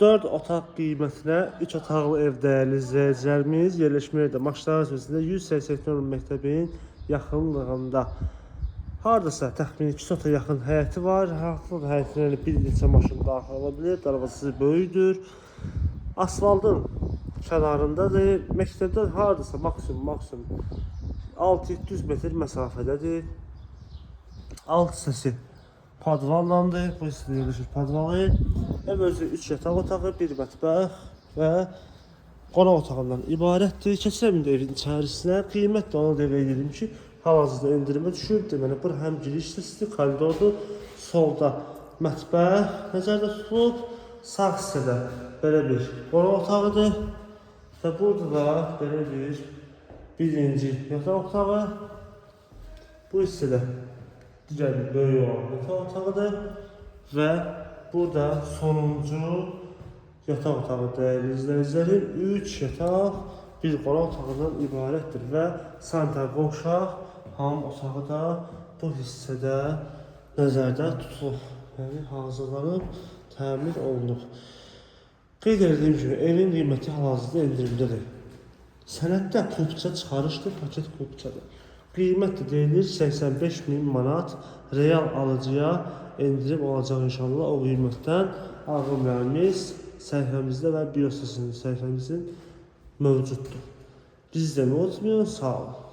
4 otaq qiymətinə 3 otaqlı ev dəyərli izləyicilərimiz yerləşməkdə Maçlar sözündə 180 məktəbin yaxınlığında. Hardasa təxmini 2 sota yaxın həyəti var. Həyətin həyətinə bir neçə maşın daxil ola bilir. Darvazası böyükdür. Asfaltın kənarındadır. Məktəbdən hardasa maksimum 600-700 metr məsafədədir. Alt hissəsi padvallandır. Bu hissədə yerləşir padvalı. Ev özü 3 yataq otağı, 1 mətbəx və qonaq otağından ibarətdir. Keçirəm indi evin içərisinə. Qiymət də onu demək edirəm ki, hal-hazırda endirimə düşüb. Deməli, bura həm giriş hissəsidir, koridordur. Solda mətbəx nəzərdə tutulub. Sağ hissədə belə bir qonaq otağıdır. Və burada da belə bir birinci yataq otağı. Bu hissədə digər bir böyük olan yataq otağıdır. Və burada sonuncu yataq otağı dəyərli izləyicilərim 3 yataq, bir qonaq otağından ibarətdir və sanitar qovşaq, hamam otağı da bu hissədə nəzərdə tutulub, yəni hazırlanıb, təmin olunub. Qeyd edildiyim kimi evin qiyməti hal-hazırda endirimdədir. Sənəddə kupça çıxarışdır, paket kupçadır. Qiymət də deyilir 85.000 manat, real alıcıya endirim olacaq inşallah o qiymətdən. Ağımlarımız səhifəmizdə və biosesinin səhifəmizin mövcuddur. Bizdə unutmayın, sağ olun.